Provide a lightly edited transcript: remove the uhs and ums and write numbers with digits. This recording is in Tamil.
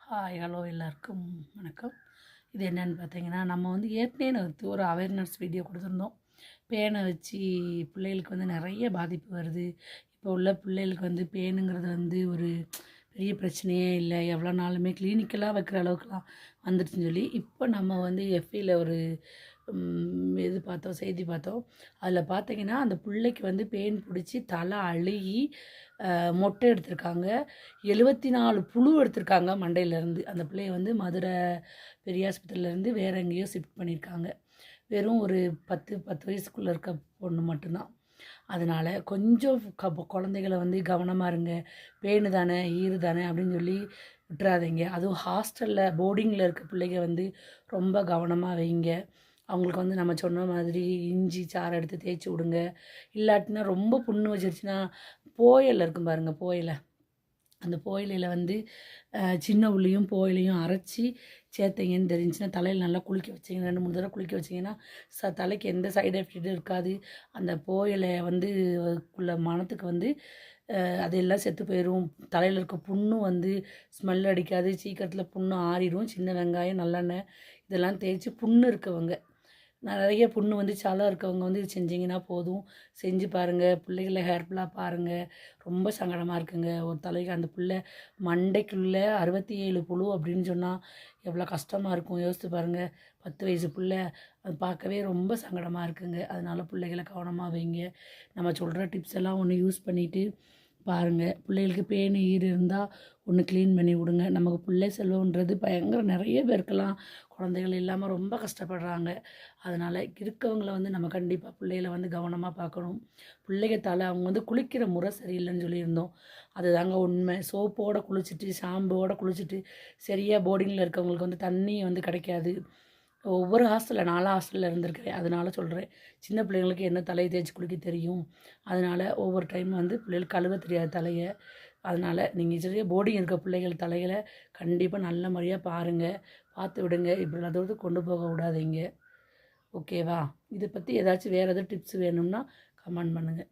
ஹாய் ஹலோ எல்லாருக்கும் வணக்கம். இது என்னென்னு பார்த்தீங்கன்னா, நம்ம வந்து ஏற்கனவே ஒரு அவேர்னஸ் வீடியோ கொடுத்துருந்தோம். பேனை வச்சு பிள்ளைகளுக்கு வந்து நிறைய பாதிப்பு வருது. இப்போ உள்ள பிள்ளைகளுக்கு வந்து பேனுங்கிறது வந்து ஒரு பெரிய பிரச்சனையே இல்லை, எவ்வளோ நாளுமே கிளினிக்கலாக வைக்கிற அளவுக்குலாம் வந்துடுச்சுன்னு சொல்லி இப்போ நம்ம வந்து எஃப்இயில் ஒரு இது பார்த்தோம், செய்தி பார்த்தோம். அதில் பார்த்தீங்கன்னா அந்த பிள்ளைக்கு வந்து பேன் பிடிச்சி தலை அழுகி மொட்டை எடுத்திருக்காங்க. 74 புழு எடுத்திருக்காங்க மண்டையிலேருந்து. அந்த பிள்ளைய வந்து மதுரை பெரிய ஆஸ்பத்திரியிலேருந்து வேறு எங்கேயோ ஷிஃப்ட் பண்ணியிருக்காங்க. வெறும் ஒரு 10 வயசுக்குள்ளே இருக்க பொண்ணு மட்டும்தான். அதனால் கொஞ்சம் குழந்தைகள வந்து கவனமாக இருங்க. பேனு தானே, ஈறு தானே அப்படின்னு சொல்லி விட்டுறாதீங்க. அதுவும் ஹாஸ்டலில் போர்டிங்கில் இருக்க பிள்ளைங்க வந்து ரொம்ப கவனமாக வைங்க. அவங்களுக்கு வந்து நம்ம சொன்ன மாதிரி இஞ்சி சாறை எடுத்து தேய்ச்சி விடுங்க. இல்லாட்டினா ரொம்ப புண்ணு வச்சிருச்சுன்னா போயல் இருக்கும் பாருங்கள், போயலை. அந்த போயிலையில் வந்து சின்ன உள்ளியும் போயிலையும் அரைச்சி சேர்த்திங்கன்னு தெரிஞ்சுன்னா தலையில் நல்லா குளிக்க வச்சிங்க. 2-3 தடவை குளிக்க வச்சிங்கன்னா தலைக்கு எந்த சைடு எஃபெக்டும் இருக்காது. அந்த போயிலை வந்து உள்ள மணத்துக்கு வந்து அதெல்லாம் செத்து போயிடும். தலையில் இருக்க புண்ணும் வந்து ஸ்மெல் அடிக்காது. சீக்கிரத்தில் புண்ணு ஆறிடும். சின்ன வெங்காயம் நல்லெண்ணெய் இதெல்லாம் தேய்ச்சி புண்ணு இருக்கவங்க, நிறைய புண்ணு வந்து சளம் இருக்கவங்க வந்து இது செஞ்சிங்கன்னா போதும். செஞ்சு பாருங்கள். பிள்ளைகளை ஹேர்ஃபுல்லாக பாருங்கள். ரொம்ப சங்கடமாக இருக்குங்க. ஒரு தலைக்கு அந்த பிள்ளை மண்டைக்குள்ளே 67 புழு அப்படின்னு சொன்னால் எவ்வளோ கஷ்டமாக இருக்கும் யோசித்து பாருங்கள். 10 வயசு பிள்ளை, அது பார்க்கவே ரொம்ப சங்கடமாக இருக்குங்க. அதனால் பிள்ளைகளை கவனமாக வைங்க. நம்ம சொல்கிற டிப்ஸ் எல்லாம் ஒன்று யூஸ் பண்ணிவிட்டு பாருங்கள். பிள்ளைகளுக்கு பேனு ஈறு இருந்தால் ஒன்று க்ளீன் பண்ணி விடுங்க. நமக்கு பிள்ளை செல்வன்றது பயங்கர நிறைய பேருக்கெல்லாம் குழந்தைகள் இல்லாமல் ரொம்ப கஷ்டப்படுறாங்க. அதனால் இருக்கவங்கள வந்து நம்ம கண்டிப்பாக பிள்ளைகளை வந்து கவனமாக பார்க்கணும். பிள்ளைங்க தலை அவங்க வந்து குளிக்கிற முறை சரியில்லைன்னு சொல்லியிருந்தோம். அதுதாங்க உண்மை. சோப்போடு குளிச்சுட்டு ஷாம்புவோடு குளிச்சுட்டு சரியாக போர்டிங்கில் இருக்கவங்களுக்கு வந்து தண்ணி வந்து கிடைக்காது. ஒவ்வொரு ஹாஸ்டலில் 4 ஹாஸ்டலில் இருந்திருக்கிறேன். அதனால் சொல்கிறேன். சின்ன பிள்ளைங்களுக்கு என்ன தலையை தேய்ச்சி குளிக்க தெரியும். அதனால் ஒவ்வொரு டைம் வந்து பிள்ளைகளுக்கு கழுவ தெரியாது தலையை. அதனால் நீங்கள் சரியாக போர்டிங் இருக்க பிள்ளைகள் தலைகளை கண்டிப்பாக நல்ல முறையாக பாருங்கள். பார்த்து விடுங்க. இப்படி அதோடு கொண்டு போக விடாதீங்க. ஓகேவா? இதை பற்றி ஏதாச்சும் வேறு எதாவது டிப்ஸ் வேணும்னா கமெண்ட் பண்ணுங்கள்.